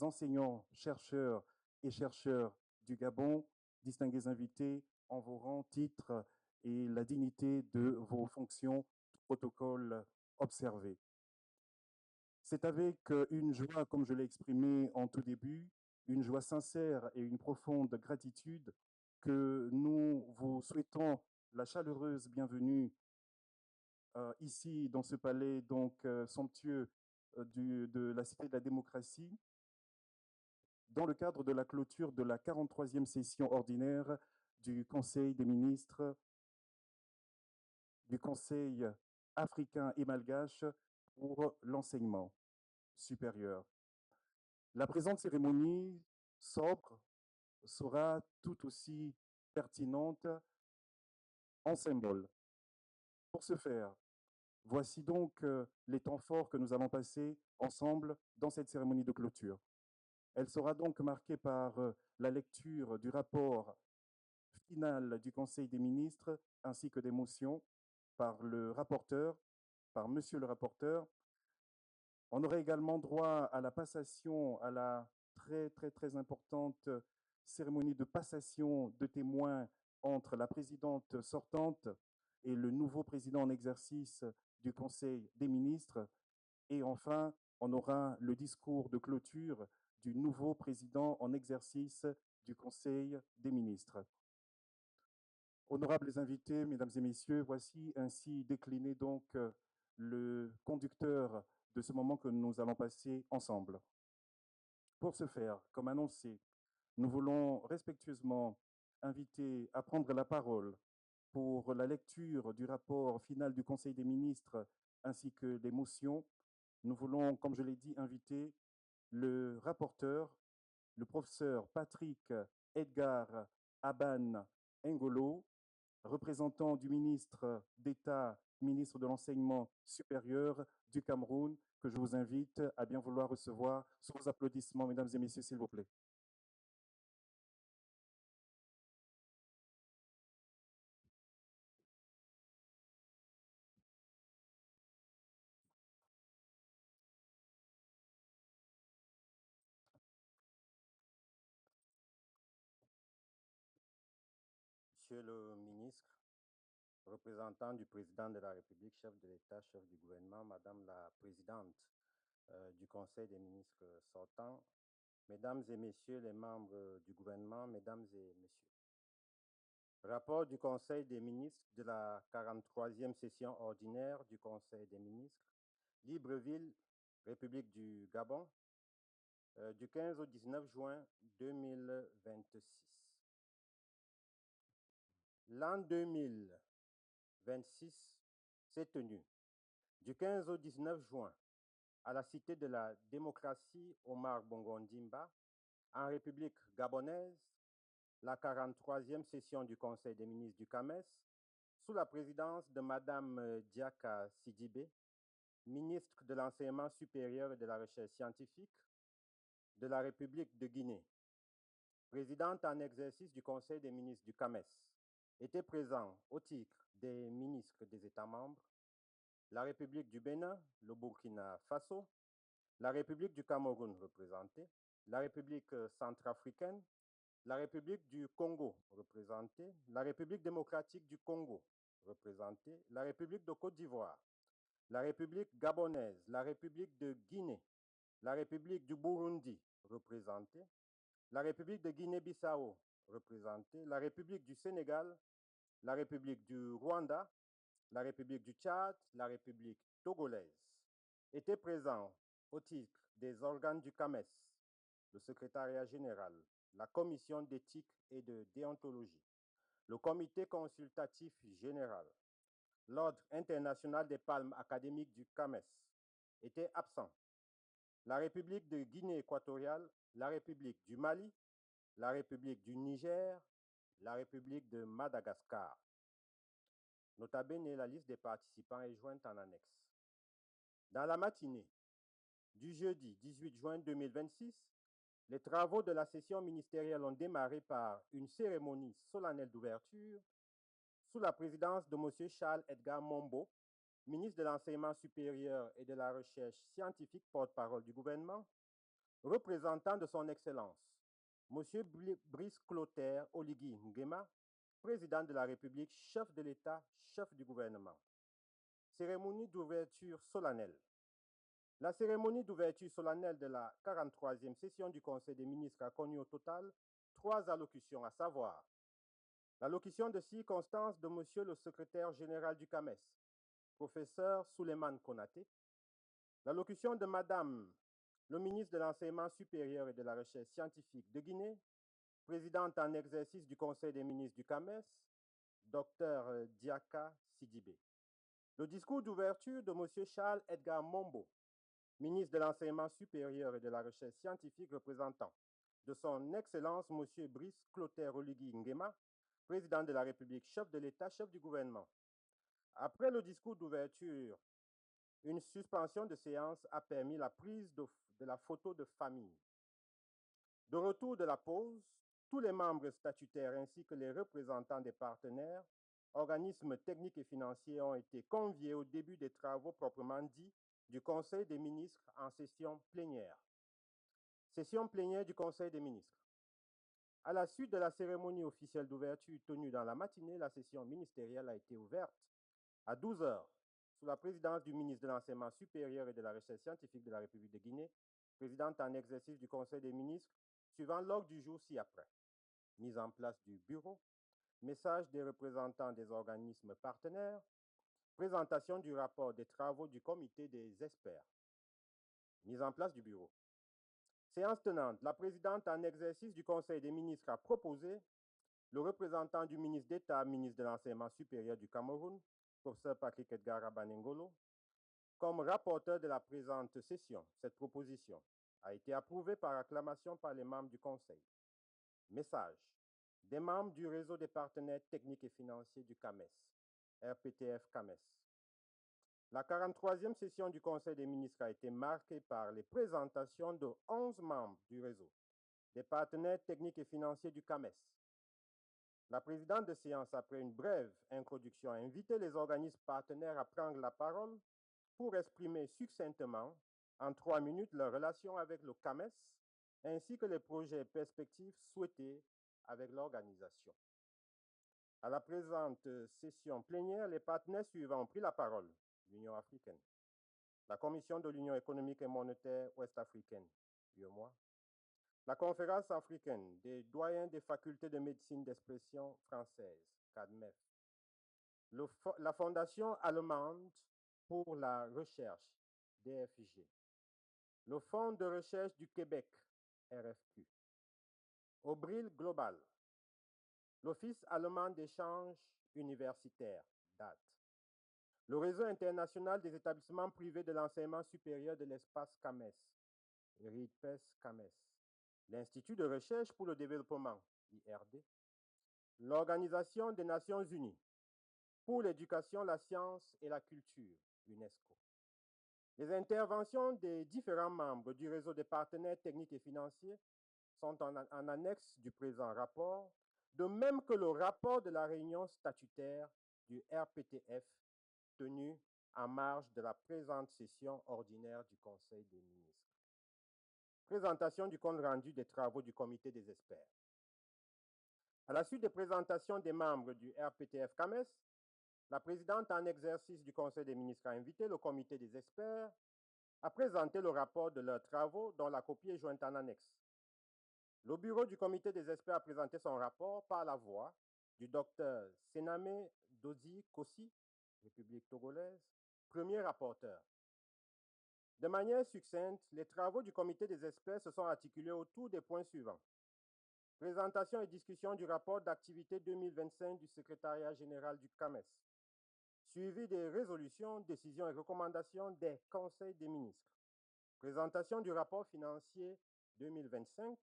enseignants, chercheurs et chercheurs du Gabon, distingués invités, en vos rangs, titres et la dignité de vos fonctions, protocole observé. C'est avec une joie, comme je l'ai exprimé en tout début, une joie sincère et une profonde gratitude que nous vous souhaitons la chaleureuse bienvenue ici dans ce palais donc somptueux de la Cité de la démocratie, dans le cadre de la clôture de la 43e session ordinaire du Conseil des ministres du Conseil africain et malgache pour l'enseignement supérieur. La présente cérémonie sobre sera tout aussi pertinente en symbole. Pour ce faire, voici donc les temps forts que nous allons passer ensemble dans cette cérémonie de clôture. Elle sera donc marquée par la lecture du rapport final du Conseil des ministres ainsi que des motions par le rapporteur, par monsieur le rapporteur. On aurait également droit à la passation, à la très importante cérémonie de passation de témoins entre la présidente sortante et le nouveau président en exercice du Conseil des ministres. Et enfin, on aura le discours de clôture du nouveau président en exercice du Conseil des ministres. Honorables invités, mesdames et messieurs, voici ainsi décliné donc le conducteur de ce moment que nous allons passer ensemble. Pour ce faire, comme annoncé, nous voulons respectueusement inviter à prendre la parole pour la lecture du rapport final du Conseil des ministres ainsi que des motions. Nous voulons, comme je l'ai dit, inviter le rapporteur, le professeur Patrick Edgar Aban Ngolo, représentant du ministre d'État, ministre de l'Enseignement supérieur du Cameroun, que je vous invite à bien vouloir recevoir sous vos applaudissements, mesdames et messieurs, s'il vous plaît. Monsieur le ministre, représentant du président de la République, chef de l'État, chef du gouvernement, Madame la présidente du Conseil des ministres sortants, Mesdames et Messieurs les membres du gouvernement, Mesdames et Messieurs. Rapport du Conseil des ministres de la 43e session ordinaire du Conseil des ministres, Libreville, République du Gabon, du 15 au 19 juin 2026. L'an 2026 s'est tenu du 15 au 19 juin à la Cité de la démocratie Omar Bongo Ondimba, en République gabonaise, la 43e session du Conseil des ministres du CAMES, sous la présidence de Madame Diaka Sidibé, ministre de l'Enseignement supérieur et de la Recherche scientifique de la République de Guinée, présidente en exercice du Conseil des ministres du CAMES, étaient présents au titre des ministres des États membres, la République du Bénin, le Burkina Faso, la République du Cameroun représentée, la République centrafricaine, la République du Congo représentée, la République démocratique du Congo représentée, la République de Côte d'Ivoire, la République gabonaise, la République de Guinée, la République du Burundi représentée, la République de Guinée-Bissau représentée, la République du Sénégal, la République du Rwanda, la République du Tchad, la République togolaise, étaient présents au titre des organes du CAMES, le secrétariat général, la commission d'éthique et de déontologie, le comité consultatif général, l'Ordre international des palmes académiques du CAMES, étaient absents. La République de Guinée équatoriale, la République du Mali, la République du Niger, la République de Madagascar. Nota bene, la liste des participants est jointe en annexe. Dans la matinée du jeudi 18 juin 2026, les travaux de la session ministérielle ont démarré par une cérémonie solennelle d'ouverture sous la présidence de M. Charles Edgar Mombo, ministre de l'Enseignement supérieur et de la Recherche scientifique, porte-parole du gouvernement, représentant de son Excellence, M. Brice Clotaire Oligui Nguema, président de la République, chef de l'État, chef du gouvernement. Cérémonie d'ouverture solennelle. La cérémonie d'ouverture solennelle de la 43e session du Conseil des ministres a connu au total 3 allocutions, à savoir l'allocution de circonstance de M. le secrétaire général du CAMES, professeur Souleymane Konaté, l'allocution de Madame le ministre de l'Enseignement supérieur et de la Recherche scientifique de Guinée, présidente en exercice du Conseil des ministres du CAMES, Dr Diaka Sidibé. Le discours d'ouverture de M. Charles Edgar Mombo, ministre de l'Enseignement supérieur et de la Recherche scientifique, représentant de son Excellence M. Brice Clotaire Oligui Nguema, président de la République, chef de l'État, chef du gouvernement. Après le discours d'ouverture, une suspension de séance a permis la prise de la photo de famille. De retour de la pause, tous les membres statutaires ainsi que les représentants des partenaires, organismes techniques et financiers ont été conviés au début des travaux proprement dits du Conseil des ministres en session plénière. Session plénière du Conseil des ministres. À la suite de la cérémonie officielle d'ouverture tenue dans la matinée, la session ministérielle a été ouverte à 12 heures sous la présidence du ministre de l'Enseignement supérieur et de la Recherche scientifique de la République de Guinée, présidente en exercice du Conseil des ministres, suivant l'ordre du jour ci-après. Mise en place du bureau, message des représentants des organismes partenaires, présentation du rapport des travaux du comité des experts. Mise en place du bureau. Séance tenante, la présidente en exercice du Conseil des ministres a proposé le représentant du ministre d'État, ministre de l'Enseignement supérieur du Cameroun, professeur Patrick Edgar Rabanengolo, comme rapporteur de la présente session. Cette proposition a été approuvée par acclamation par les membres du Conseil. Message des membres du réseau des partenaires techniques et financiers du CAMES, RPTF-CAMES. La 43e session du Conseil des ministres a été marquée par les présentations de 11 membres du réseau des partenaires techniques et financiers du CAMES. La présidente de séance, après une brève introduction, a invité les organismes partenaires à prendre la parole pour exprimer succinctement, en 3 minutes, leur relation avec le CAMES, ainsi que les projets et perspectives souhaités avec l'organisation. À la présente session plénière, les partenaires suivants ont pris la parole. L'Union africaine, la Commission de l'Union économique et monétaire ouest-africaine, UEMOA, la Conférence africaine des doyens des facultés de médecine d'expression française, CADMEF, la Fondation allemande pour la recherche, DFG, le Fonds de recherche du Québec, RFQ, Obril Global, l'Office allemand d'échange universitaire, DAT, le Réseau international des établissements privés de l'enseignement supérieur de l'espace CAMES, RIPES-CAMES, l'Institut de recherche pour le développement, IRD, l'Organisation des Nations unies pour l'éducation, la science et la culture, UNESCO. Les interventions des différents membres du réseau des partenaires techniques et financiers sont en annexe du présent rapport, de même que le rapport de la réunion statutaire du RPTF tenue en marge de la présente session ordinaire du Conseil des ministres. Présentation du compte rendu des travaux du comité des experts. À la suite des présentations des membres du RPTF-CAMES, la présidente en exercice du Conseil des ministres a invité le comité des experts à présenter le rapport de leurs travaux dont la copie est jointe en annexe. Le bureau du comité des experts a présenté son rapport par la voix du docteur Sename Dodi Kossi, République togolaise, premier rapporteur. De manière succincte, les travaux du comité des experts se sont articulés autour des points suivants. Présentation et discussion du rapport d'activité 2025 du secrétariat général du CAMES. Suivi des résolutions, décisions et recommandations des conseils des ministres. Présentation du rapport financier 2025.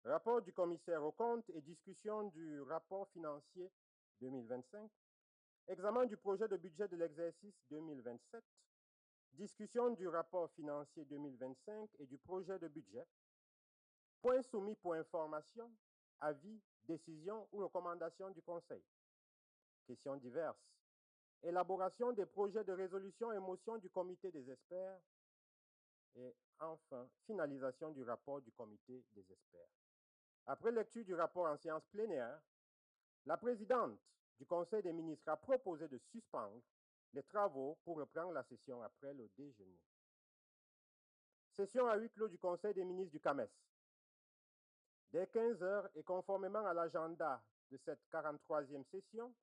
Rapport du commissaire aux comptes et discussion du rapport financier 2025. Examen du projet de budget de l'exercice 2027. Discussion du rapport financier 2025 et du projet de budget. Points soumis pour information, avis, décision ou recommandation du Conseil. Questions diverses. Élaboration des projets de résolution et motions du comité des experts. Et enfin, finalisation du rapport du comité des experts. Après lecture du rapport en séance plénière, la présidente du Conseil des ministres a proposé de suspendre les travaux pour reprendre la session après le déjeuner. Session à huis clos du Conseil des ministres du CAMES. Dès 15 heures et conformément à l'agenda de cette 43e session,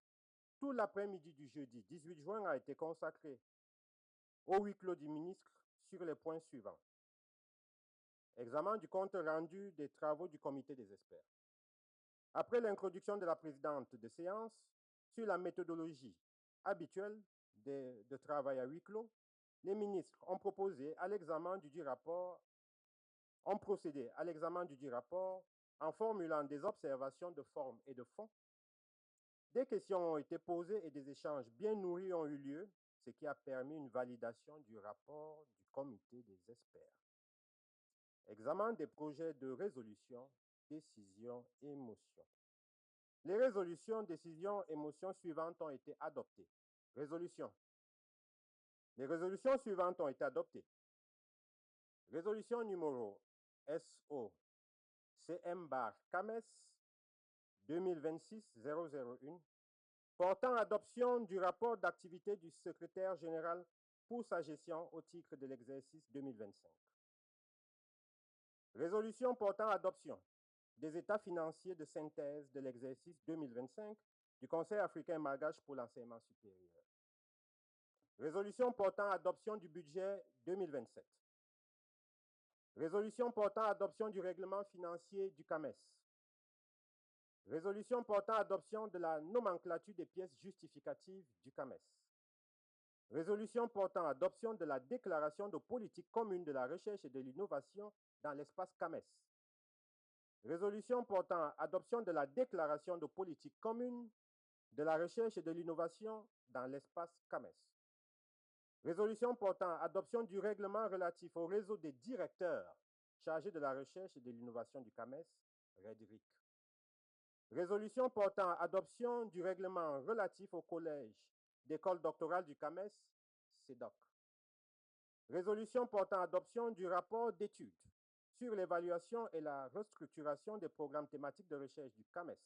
tout l'après-midi du jeudi 18 juin a été consacré au huis clos du ministre sur les points suivants. Examen du compte rendu des travaux du comité des experts. Après l'introduction de la présidente de séance sur la méthodologie habituelle de travail à huis clos, les ministres ont procédé à l'examen du dit rapport en formulant des observations de forme et de fond. Des questions ont été posées et des échanges bien nourris ont eu lieu, ce qui a permis une validation du rapport du comité des experts. Examen des projets de résolution, décisions et motions. Les résolutions, décisions et motions suivantes ont été adoptées. Résolution. Les résolutions suivantes ont été adoptées. Résolution numéro SO CM-CAMES 2026-001 portant adoption du rapport d'activité du secrétaire général pour sa gestion au titre de l'exercice 2025. Résolution portant adoption des états financiers de synthèse de l'exercice 2025 du Conseil africain malgache pour l'enseignement supérieur. Résolution portant adoption du budget 2027. Résolution portant adoption du règlement financier du CAMES. Résolution portant adoption de la nomenclature des pièces justificatives du CAMES. Résolution portant adoption de la déclaration de politique commune de la recherche et de l'innovation dans l'espace CAMES. Résolution portant adoption de la déclaration de politique commune de la recherche et de l'innovation dans l'espace CAMES. Résolution portant adoption du règlement relatif au réseau des directeurs chargés de la recherche et de l'innovation du CAMES, REDRIC. Résolution portant adoption du règlement relatif au collège d'école doctorale du CAMES, CEDOC. Résolution portant adoption du rapport d'étude sur l'évaluation et la restructuration des programmes thématiques de recherche du CAMES.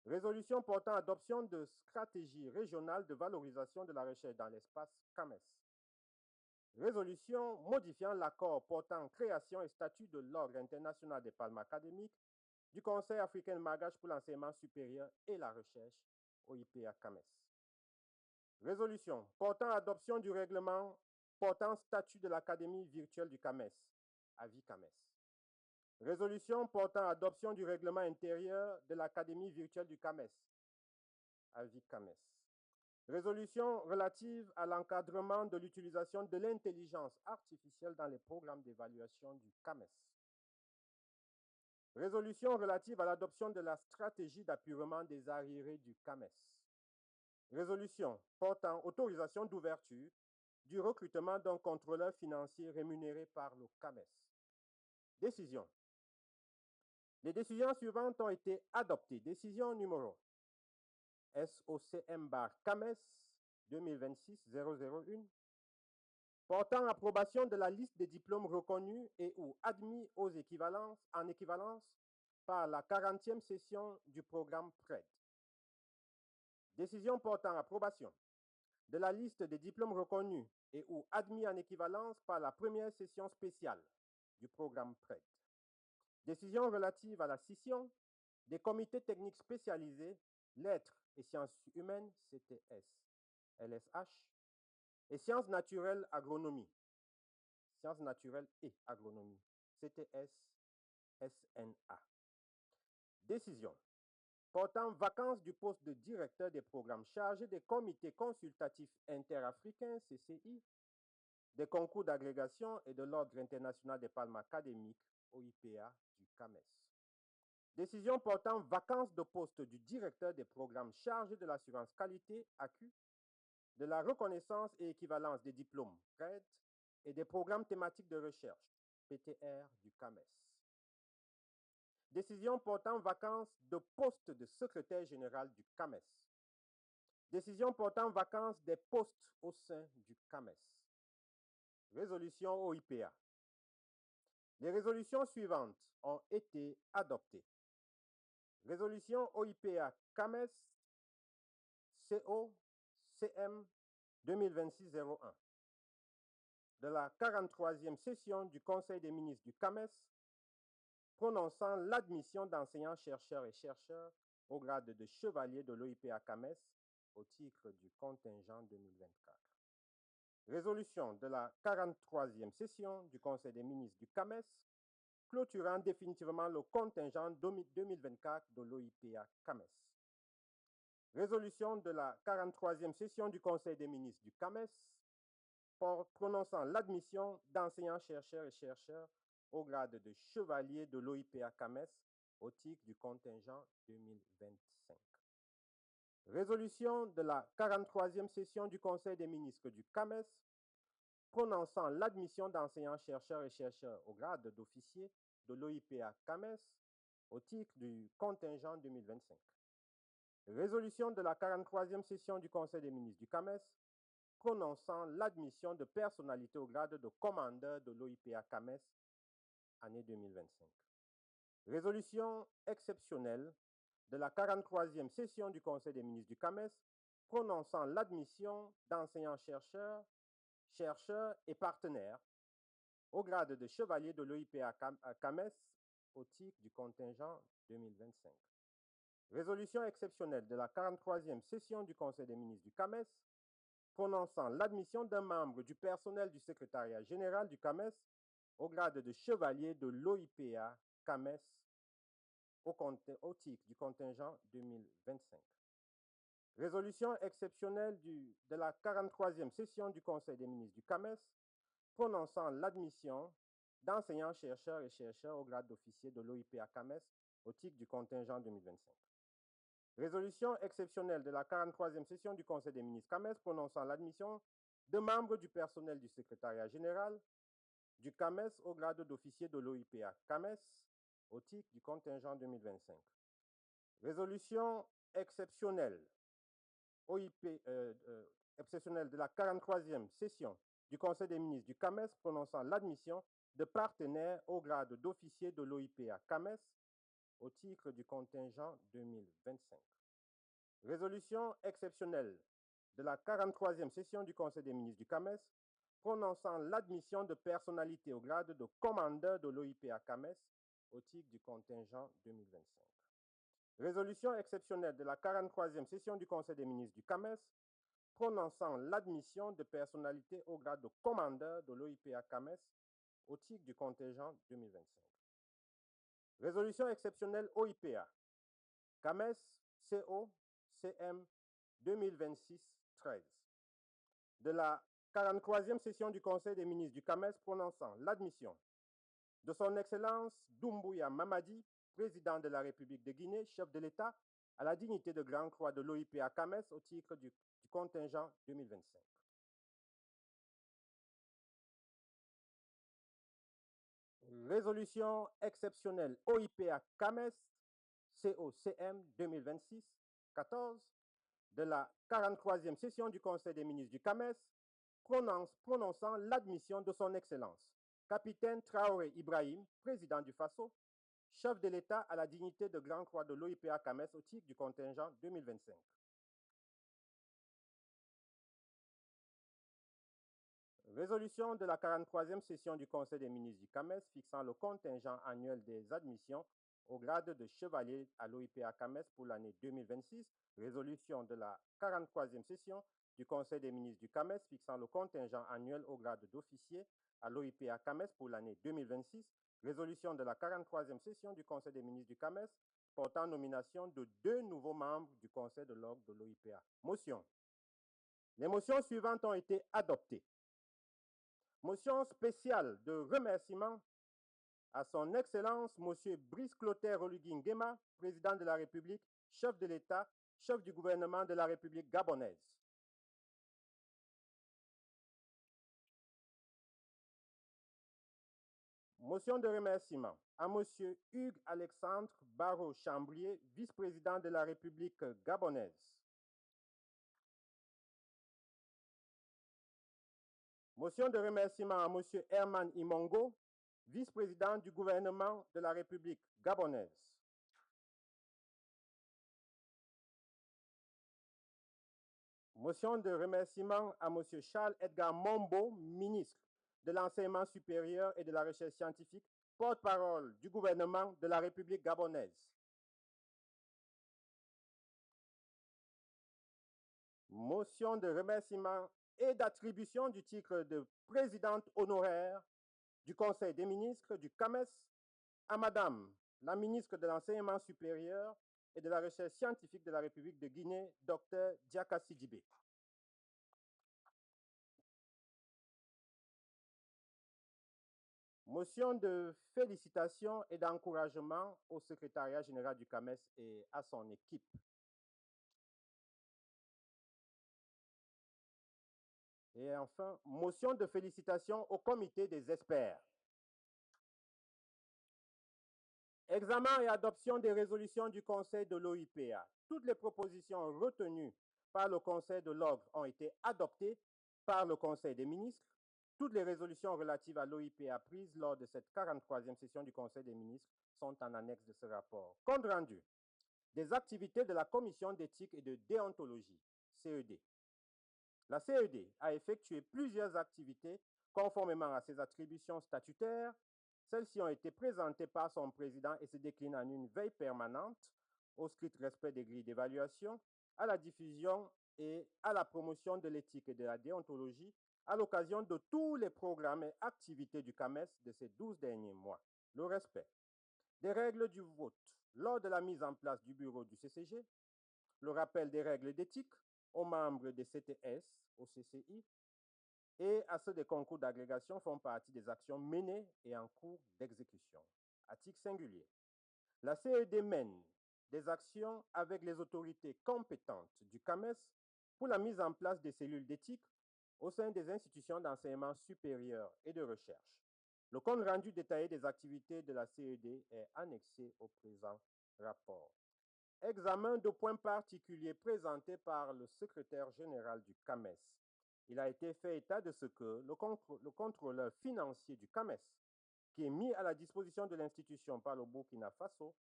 Résolution portant adoption de stratégie régionale de valorisation de la recherche dans l'espace CAMES. Résolution modifiant l'accord portant création et statut de l'Ordre international des palmes académiques du Conseil africain malgache pour l'enseignement supérieur et la recherche, OIPA CAMES. Résolution portant adoption du règlement portant statut de l'Académie virtuelle du CAMES, avis CAMES. Résolution portant adoption du règlement intérieur de l'Académie virtuelle du CAMES, avis CAMES. Résolution relative à l'encadrement de l'utilisation de l'intelligence artificielle dans les programmes d'évaluation du CAMES. Résolution relative à l'adoption de la stratégie d'appurement des arriérés du CAMES. Résolution portant autorisation d'ouverture du recrutement d'un contrôleur financier rémunéré par le CAMES. Décision. Les décisions suivantes ont été adoptées. Décision numéro SOCM-CAMES 2026-001 portant approbation de la liste des diplômes reconnus et ou admis en équivalence par la 40e session du programme PRED. Décision portant approbation de la liste des diplômes reconnus et ou admis en équivalence par la première session spéciale du programme PRED. Décision relative à la scission des comités techniques spécialisés Lettres et Sciences humaines, CTS, LSH, et Sciences naturelles, agronomie, Sciences naturelles et agronomie, CTS, SNA. Décision portant vacance du poste de directeur des programmes chargé des comités consultatifs interafricains, CCI, des concours d'agrégation et de l'Ordre international des palmes académiques, OIPA, du CAMES. Décision portant vacance de poste du directeur des programmes chargé de l'assurance qualité, ACU, de la reconnaissance et équivalence des diplômes, PRED, et des programmes thématiques de recherche, PTR, du CAMES. Décision portant vacance de poste de secrétaire général du CAMES. Décision portant vacance des postes au sein du CAMES. Résolution OIPA. Les résolutions suivantes ont été adoptées. Résolution OIPA CAMES CO CM 2026-01 de la 43e session du Conseil des ministres du CAMES prononçant l'admission d'enseignants-chercheurs et chercheurs au grade de chevalier de l'OIPA CAMES au titre du contingent 2024. Résolution de la 43e session du Conseil des ministres du CAMES clôturant définitivement le contingent 2024 de l'OIPA CAMES. Résolution de la 43e session du Conseil des ministres du CAMES prononçant l'admission d'enseignants-chercheurs et chercheurs au grade de chevalier de l'OIPA CAMES au titre du contingent 2025. Résolution de la 43e session du Conseil des ministres du CAMES prononçant l'admission d'enseignants-chercheurs et chercheurs au grade d'officier de l'OIPA CAMES au titre du contingent 2025. Résolution de la 43e session du Conseil des ministres du CAMES prononçant l'admission de personnalités au grade de commandeur de l'OIPA CAMES année 2025. Résolution exceptionnelle de la 43e session du Conseil des ministres du CAMES prononçant l'admission d'enseignants-chercheurs, chercheurs et partenaires au grade de chevalier de l'OIPA CAMES au titre du contingent 2025. Résolution exceptionnelle de la 43e session du Conseil des ministres du CAMES prononçant l'admission d'un membre du personnel du secrétariat général du CAMES au grade de chevalier de l'OIPA CAMES au titre du contingent 2025. Résolution exceptionnelle de la 43e session du Conseil des ministres du CAMES prononçant l'admission d'enseignants-chercheurs et chercheurs au grade d'officier de l'OIPA CAMES au titre du contingent 2025. Résolution exceptionnelle de la 43e session du Conseil des ministres CAMES prononçant l'admission de membres du personnel du secrétariat général du CAMES au grade d'officier de l'OIPA CAMES au titre du contingent 2025. Résolution exceptionnelle exceptionnelle de la 43e session du Conseil des ministres du CAMES prononçant l'admission de partenaires au grade d'officier de l'OIPA CAMES au titre du contingent 2025. Résolution exceptionnelle de la 43e session du Conseil des ministres du CAMES prononçant l'admission de personnalités au grade de commandeur de l'OIPA CAMES au titre du contingent 2025. Résolution exceptionnelle de la 43e session du Conseil des ministres du CAMES prononçant l'admission de personnalités au grade de commandeur de l'OIPA CAMES au titre du contingent 2025. Résolution exceptionnelle OIPA CAMES CO CM 2026-13 de la 43e session du Conseil des ministres du CAMES prononçant l'admission de son Excellence Doumbouya Mamadi, président de la République de Guinée, chef de l'État, à la dignité de Grand Croix de l'OIPA CAMES au titre du contingent 2025. Résolution exceptionnelle OIPA CAMES COCM 2026-14 de la 43e session du Conseil des ministres du CAMES prononçant l'admission de son Excellence Capitaine Traoré Ibrahim, président du FASO, chef de l'État à la dignité de Grand Croix de l'OIPA CAMES au titre du contingent 2025. Résolution de la 43e session du Conseil des ministres du CAMES fixant le contingent annuel des admissions au grade de chevalier à l'OIPA CAMES pour l'année 2026. Résolution de la 43e session du Conseil des ministres du CAMES fixant le contingent annuel au grade d'officier à l'OIPA CAMES pour l'année 2026. Résolution de la 43e session du Conseil des ministres du CAMES portant nomination de 2 nouveaux membres du Conseil de l'ordre de l'OIPA. Motion. Les motions suivantes ont été adoptées. Motion spéciale de remerciement à son Excellence M. Brice Clotaire Oligui Nguema, président de la République, chef de l'État, chef du gouvernement de la République gabonaise. Motion de remerciement à M. Hugues Alexandre Barrault-Chambrier, vice-président de la République gabonaise. Motion de remerciement à M. Herman Imongo, vice-président du gouvernement de la République gabonaise. Motion de remerciement à M. Charles Edgar Mombo, ministre de l'Enseignement supérieur et de la Recherche scientifique, porte-parole du gouvernement de la République gabonaise. Motion de remerciement et d'attribution du titre de présidente honoraire du Conseil des ministres du CAMES à Madame la ministre de l'Enseignement supérieur et de la Recherche scientifique de la République de Guinée, Dr Diaka Sidibé. Motion de félicitations et d'encouragement au secrétariat général du CAMES et à son équipe. Et enfin, motion de félicitations au comité des experts. Examen et adoption des résolutions du Conseil de l'OIPA. Toutes les propositions retenues par le Conseil de l'ordre ont été adoptées par le Conseil des ministres. Toutes les résolutions relatives à l'OIPA prises lors de cette 43e session du Conseil des ministres sont en annexe de ce rapport. Compte rendu des activités de la Commission d'éthique et de déontologie, CED. La CED a effectué plusieurs activités conformément à ses attributions statutaires. Celles-ci ont été présentées par son président et se déclinent en une veille permanente au strict respect des grilles d'évaluation, à la diffusion et à la promotion de l'éthique et de la déontologie à l'occasion de tous les programmes et activités du CAMES de ces 12 derniers mois. Le respect des règles du vote lors de la mise en place du bureau du CCG, le rappel des règles d'éthique aux membres des CTS, au CCI, et à ceux des concours d'agrégation font partie des actions menées et en cours d'exécution. À titre singulier, la CED mène des actions avec les autorités compétentes du CAMES pour la mise en place des cellules d'éthique au sein des institutions d'enseignement supérieur et de recherche. Le compte rendu détaillé des activités de la CED est annexé au présent rapport. Examen de points particuliers présentés par le secrétaire général du CAMES. Il a été fait état de ce que le contrôleur financier du CAMES, qui est mis à la disposition de l'institution par le Burkina Faso,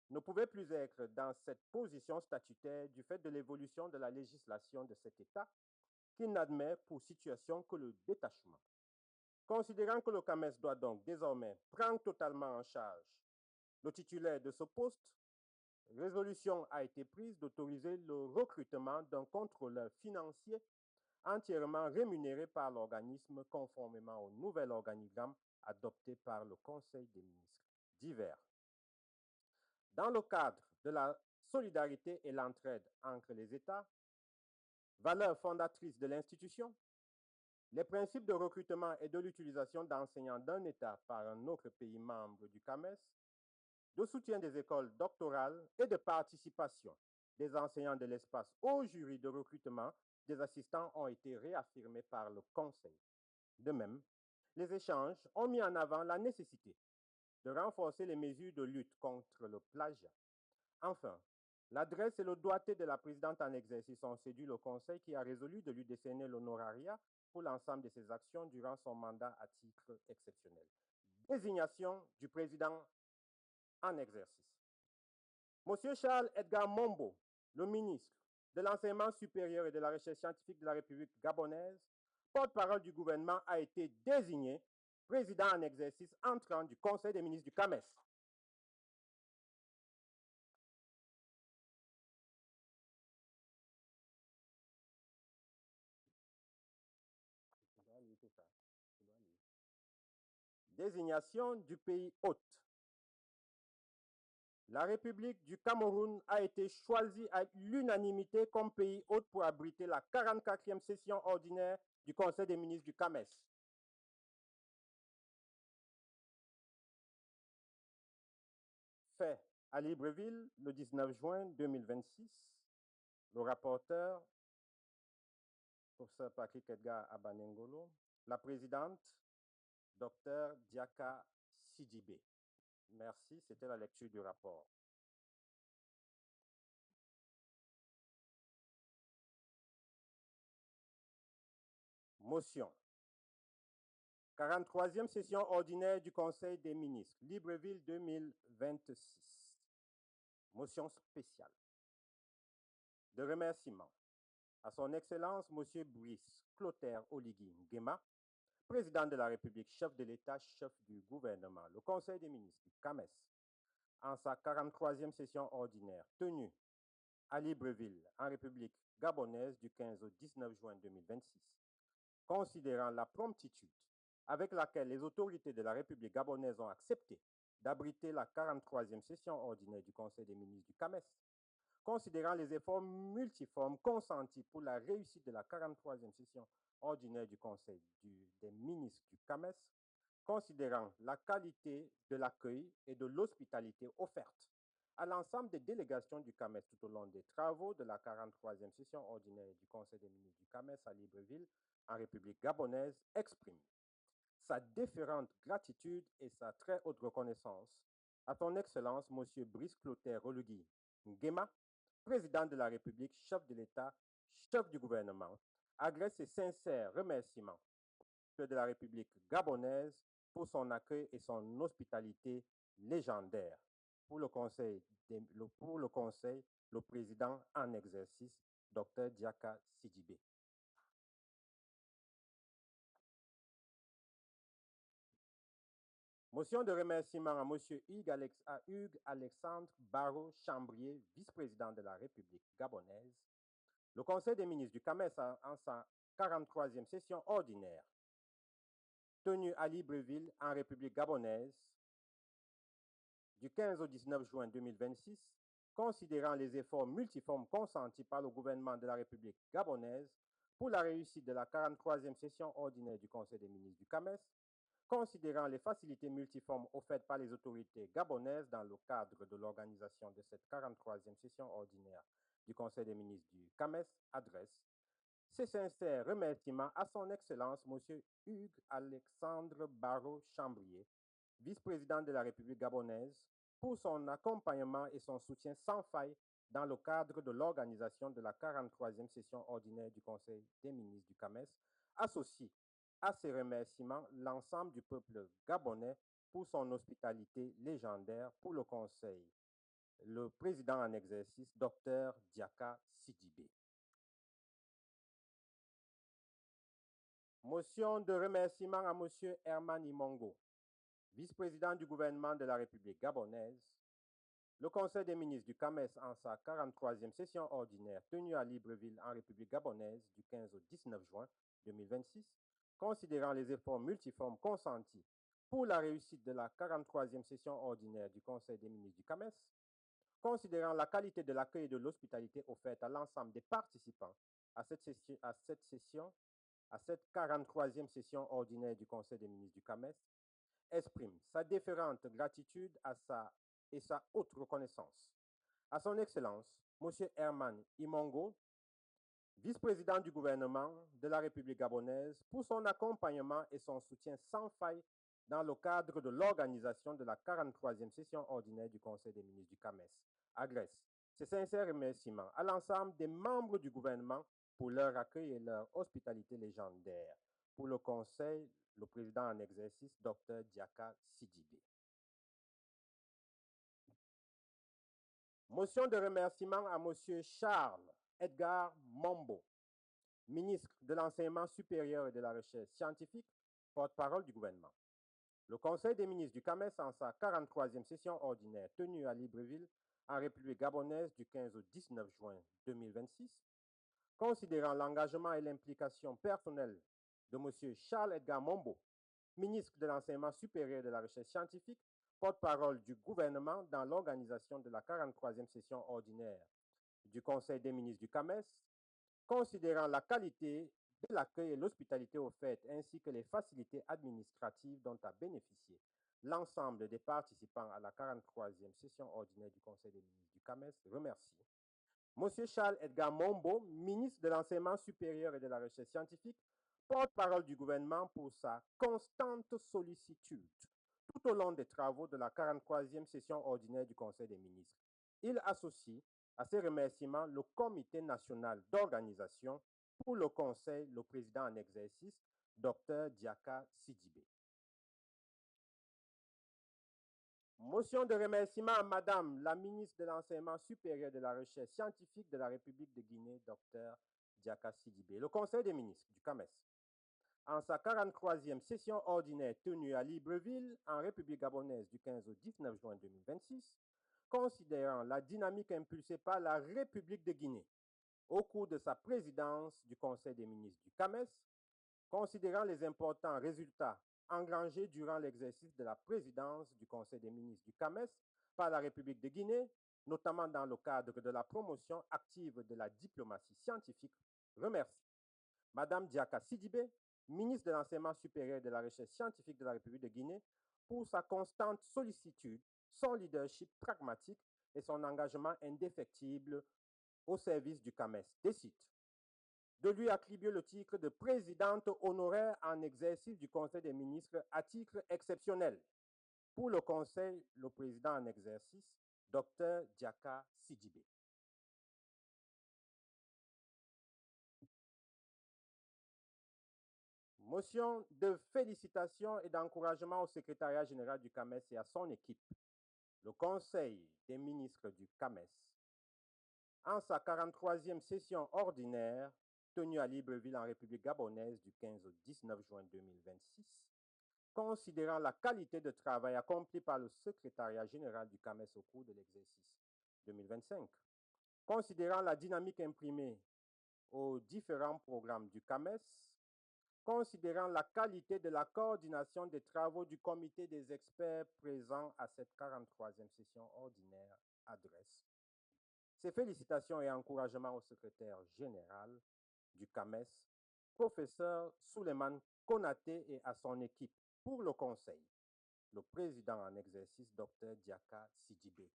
ne pouvait plus être dans cette position statutaire du fait de l'évolution de la législation de cet État, qui n'admet pour situation que le détachement. Considérant que le CAMES doit donc désormais prendre totalement en charge le titulaire de ce poste, résolution a été prise d'autoriser le recrutement d'un contrôleur financier entièrement rémunéré par l'organisme conformément au nouvel organigramme adopté par le Conseil des ministres divers. Dans le cadre de la solidarité et l'entraide entre les États, valeurs fondatrices de l'institution, les principes de recrutement et de l'utilisation d'enseignants d'un État par un autre pays membre du CAMES, de soutien des écoles doctorales et de participation des enseignants de l'espace au jury de recrutement des assistants ont été réaffirmés par le Conseil. De même, les échanges ont mis en avant la nécessité de renforcer les mesures de lutte contre le plagiat. Enfin, l'adresse et le doigté de la présidente en exercice ont séduit le Conseil qui a résolu de lui décerner l'honorariat pour l'ensemble de ses actions durant son mandat à titre exceptionnel. Désignation du président en exercice. Monsieur Charles Edgar Mombo, le ministre de l'Enseignement supérieur et de la Recherche scientifique de la République gabonaise, porte-parole du gouvernement, a été désigné président en exercice entrant du Conseil des ministres du CAMES. Désignation du pays hôte. La République du Cameroun a été choisie à l'unanimité comme pays hôte pour abriter la 44e session ordinaire du Conseil des ministres du CAMES. Fait à Libreville le 19 juin 2026. Le rapporteur, professeur Patrick Edgar Abanengolo. La présidente, Dr Diaka Sidibé. Merci, c'était la lecture du rapport. Motion 43e session ordinaire du Conseil des ministres, Libreville 2026. Motion spéciale de remerciement à son Excellence M. Brice Clotaire Oligui Nguema, Président de la République, chef de l'État, chef du gouvernement, le Conseil des ministres du CAMES, en sa 43e session ordinaire tenue à Libreville, en République gabonaise, du 15 au 19 juin 2026, considérant la promptitude avec laquelle les autorités de la République gabonaise ont accepté d'abriter la 43e session ordinaire du Conseil des ministres du CAMES, considérant les efforts multiformes consentis pour la réussite de la 43e session ordinaire du Conseil des ministres du CAMES, considérant la qualité de l'accueil et de l'hospitalité offerte à l'ensemble des délégations du CAMES tout au long des travaux de la 43e session ordinaire du Conseil des ministres du CAMES à Libreville, en République gabonaise, exprime sa déférente gratitude et sa très haute reconnaissance à son Excellence M. Brice Clotaire Oligui Nguema, Président de la République, chef de l'État, chef du gouvernement, adresse ses sincères remerciements de la République gabonaise pour son accueil et son hospitalité légendaire. Pour le Conseil, le président en exercice, Dr Diaka Sidibé. Motion de remerciement à M. Hugues Alexandre Barrault Chambrier, vice-président de la République gabonaise. Le Conseil des ministres du CAMES en sa 43e session ordinaire, tenue à Libreville, en République gabonaise, du 15 au 19 juin 2026, considérant les efforts multiformes consentis par le gouvernement de la République gabonaise pour la réussite de la 43e session ordinaire du Conseil des ministres du CAMES, considérant les facilités multiformes offertes par les autorités gabonaises dans le cadre de l'organisation de cette 43e session ordinaire du Conseil des ministres du CAMES, adresse ses sincères remerciements à son Excellence M. Hugues Alexandre Barrault Chambrier, vice-président de la République gabonaise, pour son accompagnement et son soutien sans faille dans le cadre de l'organisation de la 43e session ordinaire du Conseil des ministres du CAMES, associe à ces remerciements l'ensemble du peuple gabonais pour son hospitalité légendaire pour le Conseil. Le président en exercice, Dr Diaka Sidibé. Motion de remerciement à M. Herman Imongo, vice-président du gouvernement de la République gabonaise. Le Conseil des ministres du CAMES en sa 43e session ordinaire tenue à Libreville, en République gabonaise, du 15 au 19 juin 2026, considérant les efforts multiformes consentis pour la réussite de la 43e session ordinaire du Conseil des ministres du CAMES, considérant la qualité de l'accueil et de l'hospitalité offerte à l'ensemble des participants à cette 43e session ordinaire du Conseil des ministres du CAMES, exprime sa déférente gratitude et sa haute reconnaissance à son Excellence, M. Herman Imongo, vice-président du gouvernement de la République gabonaise, pour son accompagnement et son soutien sans faille dans le cadre de l'organisation de la 43e session ordinaire du Conseil des ministres du CAMES, adresse ses sincères remerciements à l'ensemble des membres du gouvernement pour leur accueil et leur hospitalité légendaire. Pour le Conseil, le président en exercice, Dr Diaka Sidibé. Motion de remerciement à M. Charles Edgar Mombo, ministre de l'Enseignement supérieur et de la Recherche scientifique, porte-parole du gouvernement. Le Conseil des ministres du CAMES en sa 43e session ordinaire tenue à Libreville, en République gabonaise, du 15 au 19 juin 2026, considérant l'engagement et l'implication personnelle de M. Charles Edgar Mombo, ministre de l'Enseignement supérieur et de la Recherche scientifique, porte-parole du gouvernement dans l'organisation de la 43e session ordinaire du Conseil des ministres du CAMES, considérant la qualité de l'accueil et l'hospitalité offerte ainsi que les facilités administratives dont a bénéficié l'ensemble des participants à la 43e session ordinaire du Conseil des ministres du CAMES, remercie M. Charles Edgar Mombo, ministre de l'Enseignement supérieur et de la Recherche scientifique, porte-parole du gouvernement pour sa constante sollicitude tout au long des travaux de la 43e session ordinaire du Conseil des ministres. Il associe à ces remerciements le Comité national d'organisation pour le Conseil, le président en exercice, Dr Diaka Sidibé. Motion de remerciement à Madame la ministre de l'Enseignement supérieur de la Recherche scientifique de la République de Guinée, Dr Diaka Sidibé. Le Conseil des ministres du CAMES, en sa 43e session ordinaire tenue à Libreville, en République gabonaise du 15 au 19 juin 2026, considérant la dynamique impulsée par la République de Guinée au cours de sa présidence du Conseil des ministres du CAMES, considérant les importants résultats engrangés durant l'exercice de la présidence du Conseil des ministres du CAMES par la République de Guinée, notamment dans le cadre de la promotion active de la diplomatie scientifique, remercie Madame Diaka Sidibé, ministre de l'Enseignement supérieur et de la Recherche scientifique de la République de Guinée, pour sa constante sollicitude, son leadership pragmatique et son engagement indéfectible au service du CAMES. Décide de lui attribuer le titre de présidente honoraire en exercice du Conseil des ministres à titre exceptionnel. Pour le Conseil, le président en exercice, Dr Diaka Sidibé. Motion de félicitations et d'encouragement au secrétariat général du CAMES et à son équipe. Le Conseil des ministres du CAMES, en sa 43e session ordinaire, tenue à Libreville en République gabonaise du 15 au 19 juin 2026, considérant la qualité de travail accompli par le secrétariat général du CAMES au cours de l'exercice 2025, considérant la dynamique imprimée aux différents programmes du CAMES, considérant la qualité de la coordination des travaux du comité des experts présents à cette 43e session ordinaire, adresse ses félicitations et encouragements au secrétaire général du CAMES, professeur Souleymane Konaté, et à son équipe. Pour le Conseil, le président en exercice, Dr Diaka Sidibé.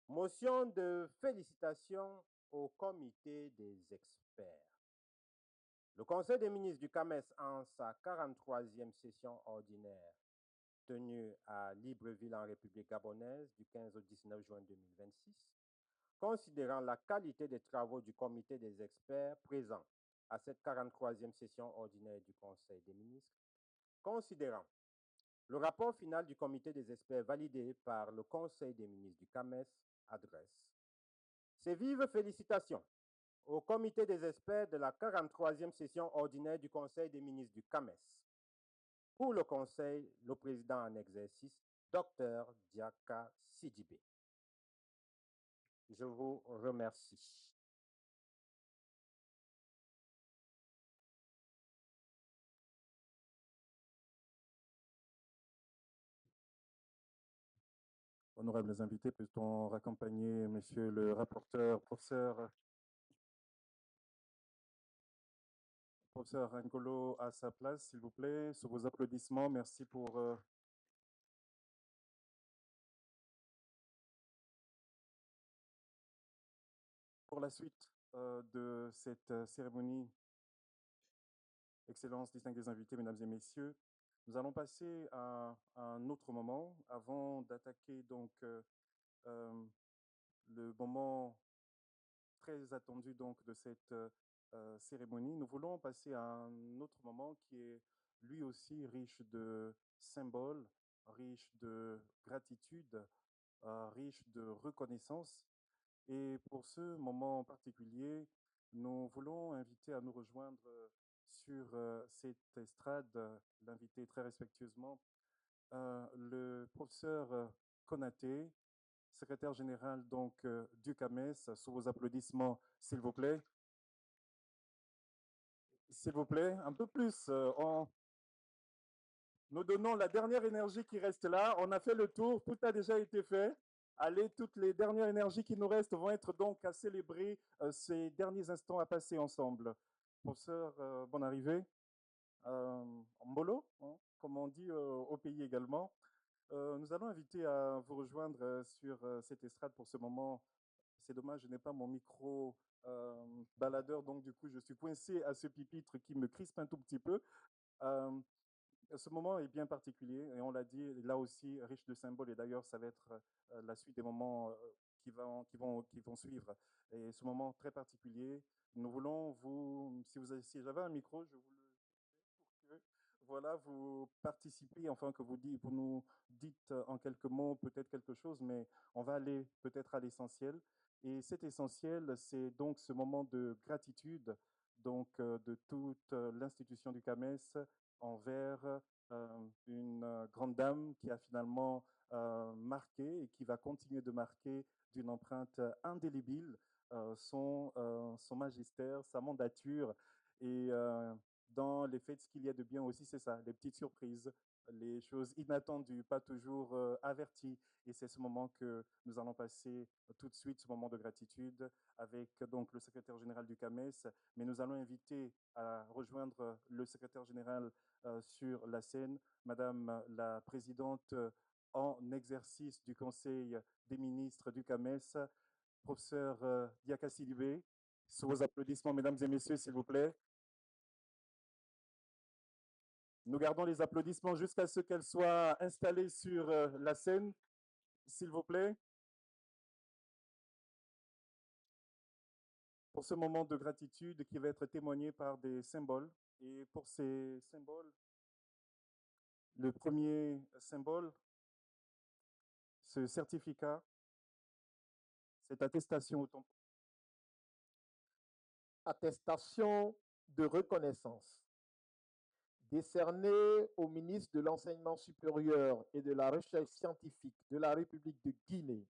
Motion de félicitations au comité des experts. Le Conseil des ministres du CAMES, en sa 43e session ordinaire, tenue à Libreville en République gabonaise du 15 au 19 juin 2026, considérant la qualité des travaux du comité des experts présents à cette 43e session ordinaire du Conseil des ministres, considérant le rapport final du comité des experts validé par le Conseil des ministres du CAMES, adresse ses vives félicitations au comité des experts de la 43e session ordinaire du Conseil des ministres du CAMES. Pour le Conseil, le président en exercice, Dr Diaka Sidibé. Je vous remercie. Honorables invités, peut-on raccompagner Monsieur le rapporteur, professeur Angolo à sa place, s'il vous plaît, sous vos applaudissements. Merci pour la suite de cette cérémonie. Excellences, distingués invités, mesdames et messieurs, nous allons passer à un autre moment avant d'attaquer donc le moment très attendu donc de cette cérémonie. Nous voulons passer à un autre moment qui est lui aussi riche de symboles, riche de gratitude, riche de reconnaissance. Et pour ce moment particulier, nous voulons inviter à nous rejoindre sur cette estrade, l'inviter très respectueusement, le professeur Konaté, secrétaire général donc du CAMES, sous vos applaudissements, s'il vous plaît. S'il vous plaît, un peu plus. Nous donnons la dernière énergie qui reste là. On a fait le tour, tout a déjà été fait. Allez, toutes les dernières énergies qui nous restent vont être donc à célébrer ces derniers instants à passer ensemble. Professeur, bonne arrivée. Mbolo, hein, comme on dit au pays également. Nous allons inviter à vous rejoindre sur cette estrade pour ce moment. C'est dommage, je n'ai pas mon micro baladeur, donc du coup, je suis coincé à ce pupitre qui me crispe un tout petit peu. Ce moment est bien particulier et on l'a dit, là aussi, riche de symboles. Et d'ailleurs, ça va être la suite des moments qui vont suivre. Et ce moment très particulier, Nous voulons vous, si j'avais un micro, je vous le pour que, voilà, vous participez, enfin que vous nous dites en quelques mots peut-être quelque chose, mais on va aller peut-être à l'essentiel. Et cet essentiel, c'est donc ce moment de gratitude, donc de toute l'institution du CAMES envers une grande dame qui a finalement marqué et qui va continuer de marquer d'une empreinte indélébile son magistère, sa mandature. Et dans les faits, ce qu'il y a de bien aussi, c'est ça, les petites surprises, les choses inattendues, pas toujours averties. Et c'est ce moment que nous allons passer tout de suite, ce moment de gratitude, avec donc le secrétaire général du CAMES. Mais nous allons inviter à rejoindre le secrétaire général sur la scène, Madame la présidente en exercice du Conseil des ministres du CAMES, professeur Diaka Sidibé. Sous vos applaudissements, mesdames et messieurs, s'il vous plaît. Nous gardons les applaudissements jusqu'à ce qu'elle soit installée sur la scène, s'il vous plaît. Pour ce moment de gratitude qui va être témoigné par des symboles. Et pour ces symboles, le premier symbole, ce certificat, cette attestation attestation de reconnaissance décernée au ministre de l'Enseignement supérieur et de la Recherche scientifique de la République de Guinée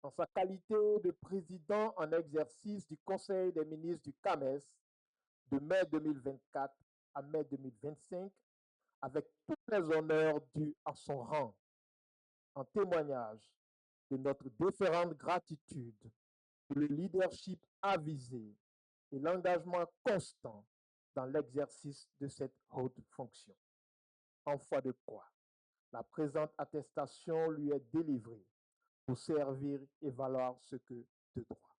en sa qualité de président en exercice du Conseil des ministres du CAMES de mai 2024 à mai 2025 avec tous les honneurs dus à son rang, en témoignage de notre déférente gratitude, le leadership avisé et l'engagement constant dans l'exercice de cette haute fonction. En foi de quoi, la présente attestation lui est délivrée pour servir et valoir ce que de droit.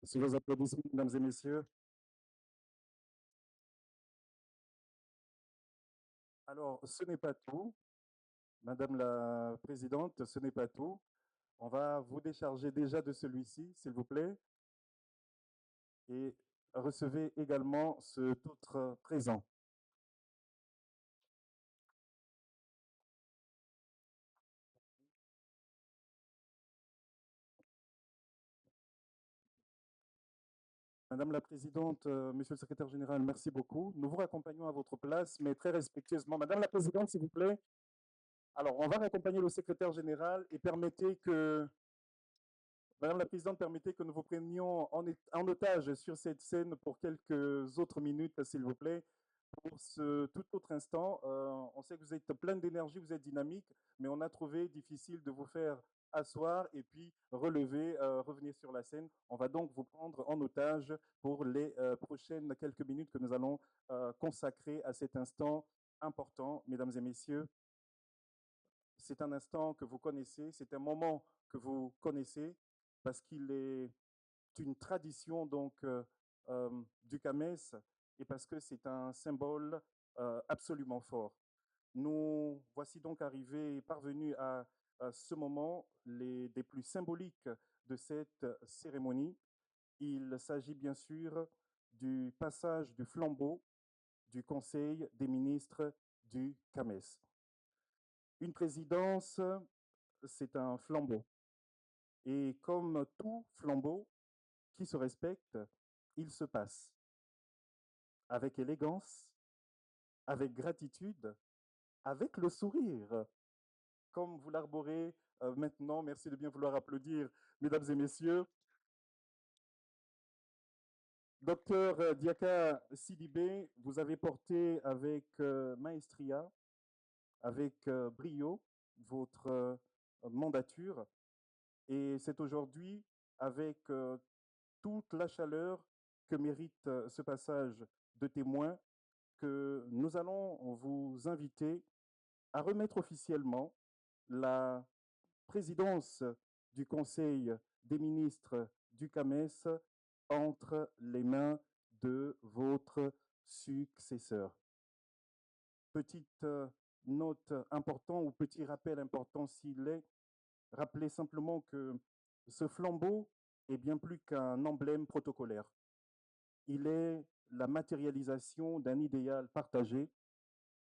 Sous vos applaudissements, mesdames et messieurs. Alors, ce n'est pas tout. Madame la présidente, ce n'est pas tout. On va vous décharger déjà de celui-ci, s'il vous plaît. Et recevez également cet autre présent. Madame la présidente, monsieur le secrétaire général, merci beaucoup. Nous vous raccompagnons à votre place, mais très respectueusement. Madame la présidente, s'il vous plaît. Alors, on va raccompagner le secrétaire général et permettez que, Madame la présidente, permettez que nous vous prenions en otage sur cette scène pour quelques autres minutes, s'il vous plaît. Pour ce tout autre instant, on sait que vous êtes plein d'énergie, vous êtes dynamique, mais on a trouvé difficile de vous faire asseoir et puis relever, revenir sur la scène. On va donc vous prendre en otage pour les prochaines quelques minutes que nous allons consacrer à cet instant important, mesdames et messieurs. C'est un instant que vous connaissez, c'est un moment que vous connaissez parce qu'il est une tradition donc du CAMES et parce que c'est un symbole absolument fort. Nous voici donc arrivés, parvenus à ce moment des plus symboliques de cette cérémonie. Il s'agit bien sûr du passage du flambeau du Conseil des ministres du CAMES. Une présidence, c'est un flambeau. Et comme tout flambeau qui se respecte, il se passe avec élégance, avec gratitude, avec le sourire, comme vous l'arborez maintenant. Merci de bien vouloir applaudir, mesdames et messieurs. Docteur Diaka Sidibé, vous avez porté avec maestria, avec brio, votre mandature. Et c'est aujourd'hui, avec toute la chaleur que mérite ce passage de témoin, que nous allons vous inviter à remettre officiellement la présidence du Conseil des ministres du CAMES entre les mains de votre successeur. Petite note important ou petit rappel important s'il est, rappeler simplement que ce flambeau est bien plus qu'un emblème protocolaire. Il est la matérialisation d'un idéal partagé.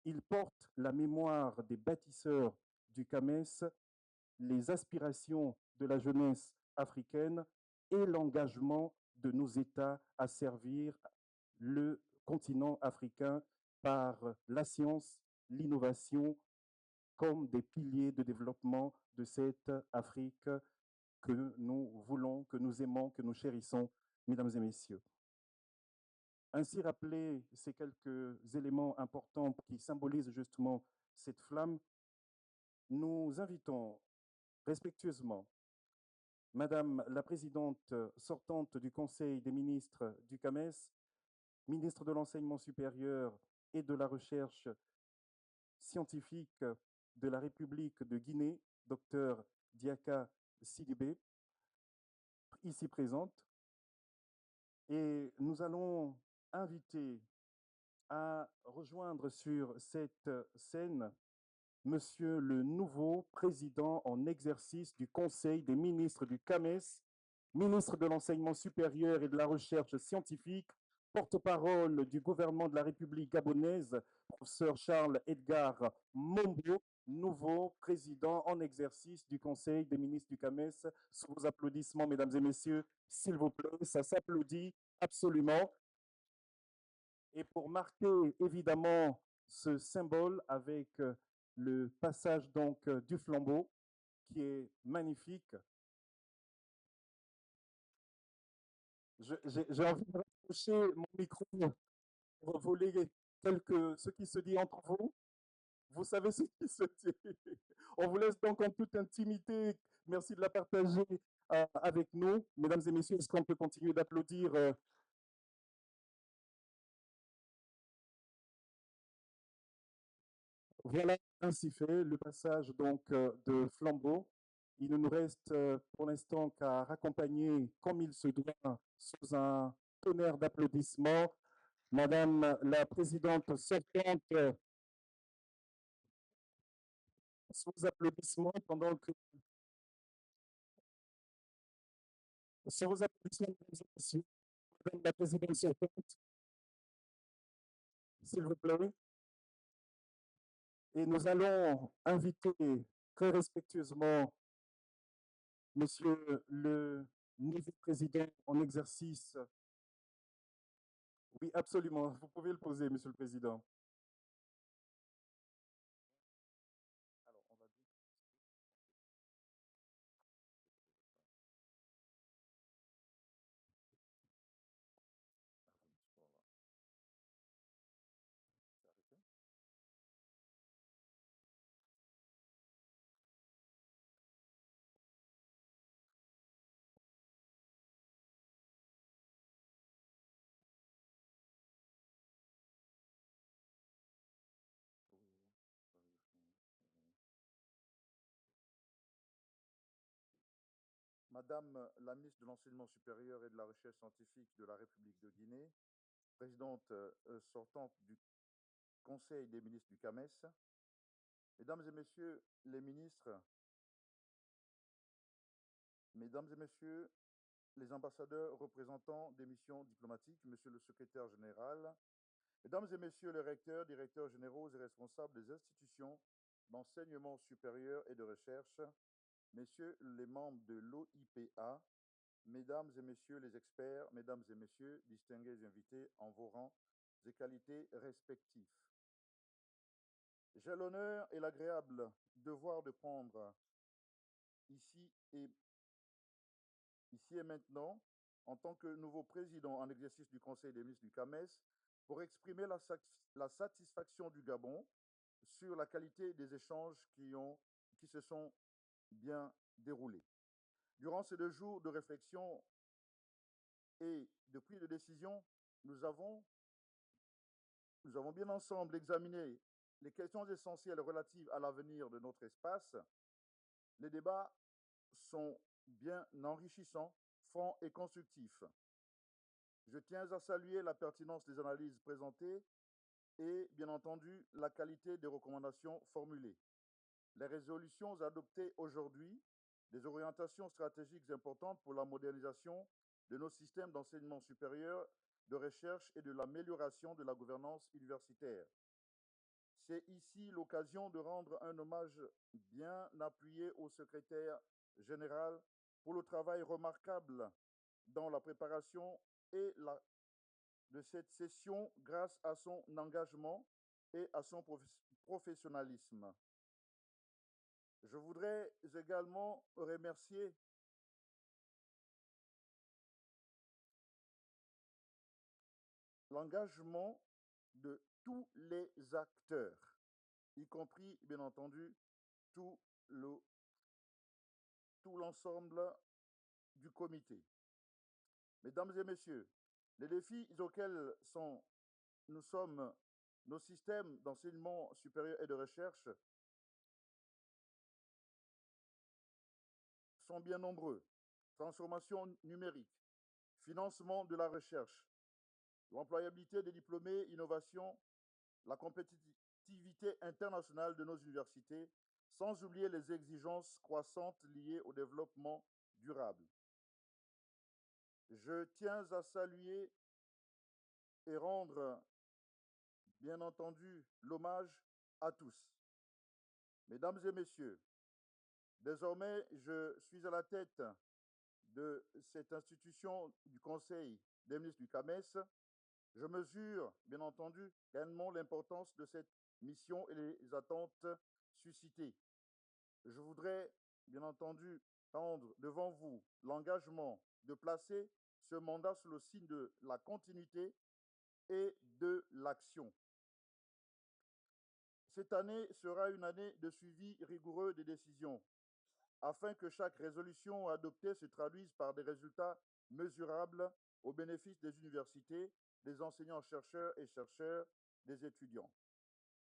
Il porte la mémoire des bâtisseurs du CAMES, les aspirations de la jeunesse africaine et l'engagement de nos États à servir le continent africain par la science, l'innovation comme des piliers de développement de cette Afrique que nous voulons, que nous aimons, que nous chérissons, mesdames et messieurs. Ainsi rappeler ces quelques éléments importants qui symbolisent justement cette flamme, nous invitons respectueusement Madame la présidente sortante du Conseil des ministres du CAMES, ministre de l'Enseignement supérieur et de la Recherche scientifique de la République de Guinée, Dr Diaka Sidibé, ici présente. Et nous allons inviter à rejoindre sur cette scène Monsieur le nouveau président en exercice du Conseil des ministres du CAMES, ministre de l'Enseignement supérieur et de la Recherche scientifique, porte-parole du gouvernement de la République gabonaise, professeur Charles Edgar Mombo, nouveau président en exercice du Conseil des ministres du CAMES. Sous vos applaudissements, mesdames et messieurs, s'il vous plaît, ça s'applaudit absolument. Et pour marquer évidemment ce symbole avec le passage donc du flambeau qui est magnifique. J'ai envie de rapprocher mon micro pour voler ce qui se dit entre vous. Vous savez ce qui se dit. On vous laisse donc en toute intimité. Merci de la partager avec nous. Mesdames et messieurs, est-ce qu'on peut continuer d'applaudir Voilà, ainsi fait le passage donc de flambeau. Il ne nous reste pour l'instant qu'à raccompagner comme il se doit sous un tonnerre d'applaudissements Madame la présidente sortante, sous applaudissements pendant que sous vos applaudissements, mesdames et messieurs, Madame la présidente sortante, s'il vous plaît. Et nous allons inviter très respectueusement Monsieur le nouveau président en exercice. Oui, absolument. Vous pouvez le poser, Monsieur le Président. Alors, on va dire. Madame la ministre de l'Enseignement supérieur et de la Recherche scientifique de la République de Guinée, présidente sortante du Conseil des ministres du CAMES, Mesdames et Messieurs les ministres, Mesdames et Messieurs les ambassadeurs représentants des missions diplomatiques, Monsieur le secrétaire général, Mesdames et Messieurs les recteurs, directeurs généraux et responsables des institutions d'enseignement supérieur et de recherche, Messieurs les membres de l'OIPA, Mesdames et Messieurs les experts, Mesdames et Messieurs, distingués invités en vos rangs et qualités respectifs. J'ai l'honneur et l'agréable devoir de prendre ici et maintenant, en tant que nouveau président en exercice du Conseil des ministres du CAMES, pour exprimer la satisfaction du Gabon sur la qualité des échanges qui se sont bien déroulés. Durant ces 2 jours de réflexion et de prise de décision, nous avons bien ensemble examiné les questions essentielles relatives à l'avenir de notre espace. Les débats sont bien enrichissants, francs et constructifs. Je tiens à saluer la pertinence des analyses présentées et, bien entendu, la qualité des recommandations formulées. Les résolutions adoptées aujourd'hui, des orientations stratégiques importantes pour la modernisation de nos systèmes d'enseignement supérieur, de recherche et de l'amélioration de la gouvernance universitaire. C'est ici l'occasion de rendre un hommage bien appuyé au secrétaire général pour le travail remarquable dans la préparation de cette session grâce à son engagement et à son professionnalisme. Je voudrais également remercier l'engagement de tous les acteurs, y compris, bien entendu, tout l'ensemble du comité. Mesdames et messieurs, les défis auxquels nos systèmes d'enseignement supérieur et de recherche sont bien nombreux. Transformation numérique, financement de la recherche, l'employabilité des diplômés, innovation, la compétitivité internationale de nos universités, sans oublier les exigences croissantes liées au développement durable. Je tiens à saluer et rendre, bien entendu, l'hommage à tous. Mesdames et messieurs, désormais, je suis à la tête de cette institution du Conseil des ministres du CAMES. Je mesure, bien entendu, pleinement l'importance de cette mission et les attentes suscitées. Je voudrais, bien entendu, prendre devant vous l'engagement de placer ce mandat sous le signe de la continuité et de l'action. Cette année sera une année de suivi rigoureux des décisions, afin que chaque résolution adoptée se traduise par des résultats mesurables au bénéfice des universités, des enseignants-chercheurs et chercheurs, des étudiants.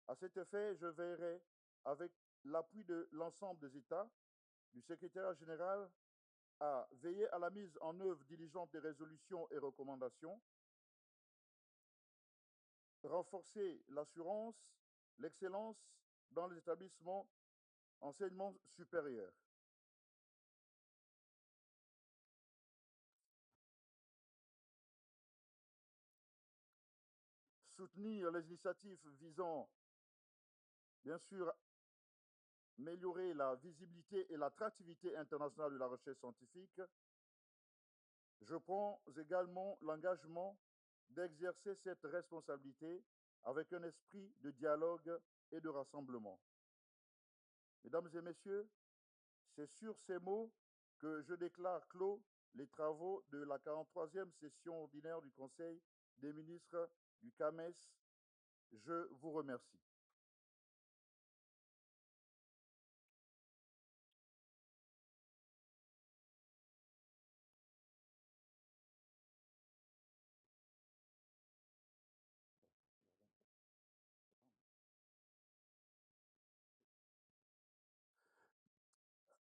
À cet effet, je veillerai, avec l'appui de l'ensemble des États, du secrétariat général, à veiller à la mise en œuvre diligente des résolutions et recommandations, renforcer l'assurance, l'excellence dans les établissements enseignement supérieur. Soutenir les initiatives visant, bien sûr, améliorer la visibilité et l'attractivité internationale de la recherche scientifique. Je prends également l'engagement d'exercer cette responsabilité avec un esprit de dialogue et de rassemblement. Mesdames et messieurs, c'est sur ces mots que je déclare clos les travaux de la 43e session ordinaire du Conseil des ministres du CAMES. Je vous remercie.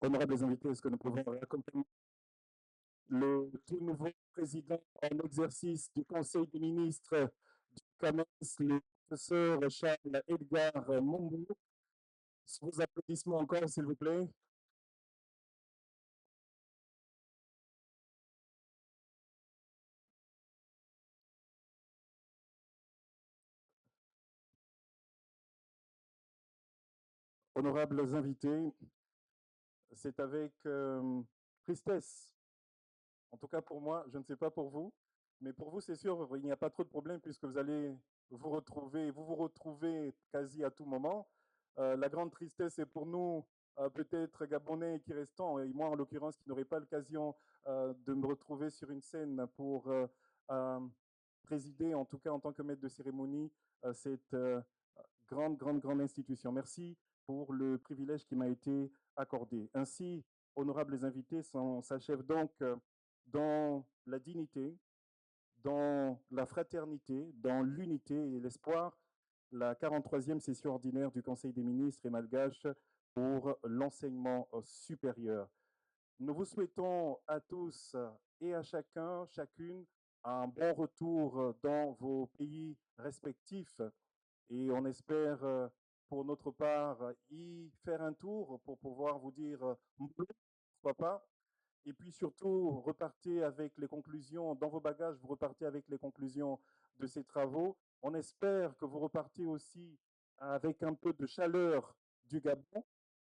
Honorables invités, est-ce que nous pouvons accompagner le tout nouveau président en exercice du Conseil des ministres du CAMES, le professeur Charles Edgar Mombou? Vos applaudissements encore, s'il vous plaît. Honorables invités, c'est avec tristesse, en tout cas pour moi, je ne sais pas pour vous, mais pour vous, c'est sûr, il n'y a pas trop de problème puisque vous allez vous retrouvez quasi à tout moment. La grande tristesse est pour nous, peut-être Gabonais qui restons, et moi en l'occurrence, qui n'aurai pas l'occasion de me retrouver sur une scène pour présider, en tout cas en tant que maître de cérémonie, cette grande institution. Merci pour le privilège qui m'a été accordé. Ainsi, honorables invités, s'achève donc dans la dignité, dans la fraternité, dans l'unité et l'espoir, la 43e session ordinaire du Conseil des ministres et malgache pour l'enseignement supérieur. Nous vous souhaitons à tous et à chacun, chacune, un bon retour dans vos pays respectifs Et on espère, pour notre part, y faire un tour pour pouvoir vous dire pourquoi pas. Et puis surtout, repartez avec les conclusions, dans vos bagages, vous repartez avec les conclusions de ces travaux. On espère que vous repartez aussi avec un peu de chaleur du Gabon,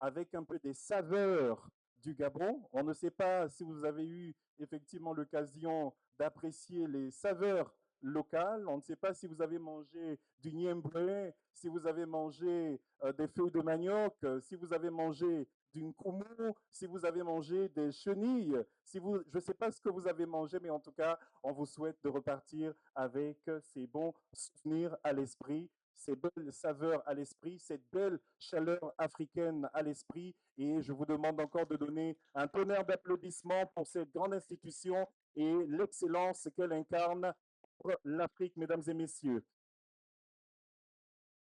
avec un peu des saveurs du Gabon. On ne sait pas si vous avez eu effectivement l'occasion d'apprécier les saveurs locales. On ne sait pas si vous avez mangé du niembré, si vous avez mangé des feuilles de manioc, si vous avez mangé d'une koumou, si vous avez mangé des chenilles, si vous, je ne sais pas ce que vous avez mangé, mais en tout cas, on vous souhaite de repartir avec ces bons souvenirs à l'esprit, ces belles saveurs à l'esprit, cette belle chaleur africaine à l'esprit. Et je vous demande encore de donner un tonnerre d'applaudissements pour cette grande institution et l'excellence qu'elle incarne pour l'Afrique, mesdames et messieurs.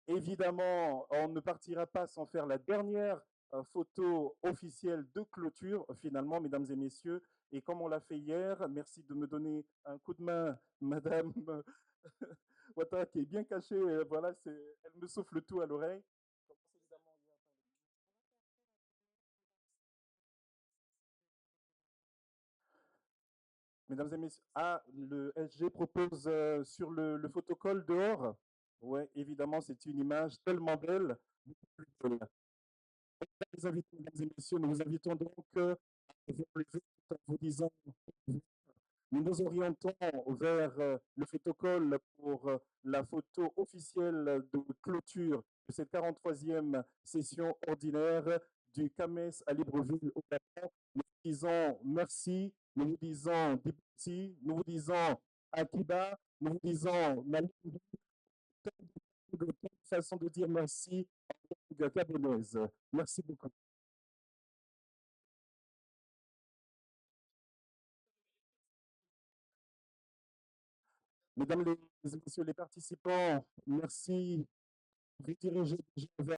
Évidemment, on ne partira pas sans faire la dernière photo officielle de clôture, finalement, mesdames et messieurs. Et comme on l'a fait hier, merci de me donner un coup de main, madame Ouattara, qui est bien cachée. Voilà, elle me souffle tout à l'oreille. Mesdames et messieurs, le SG propose sur le photocall dehors. Oui, évidemment, c'est une image tellement belle. Les invités, mesdames et messieurs, nous vous invitons donc à vous disant, nous nous orientons vers le photocall pour la photo officielle de clôture de cette 43e session ordinaire du CAMES à Libreville au Gabon. Nous vous disons merci, nous vous disons Djibouti, nous vous disons Akiba, nous vous disons Namibie, de façon de dire merci en langue gabonaise. Merci beaucoup. Mesdames et messieurs les participants, merci. Vous dirigez vers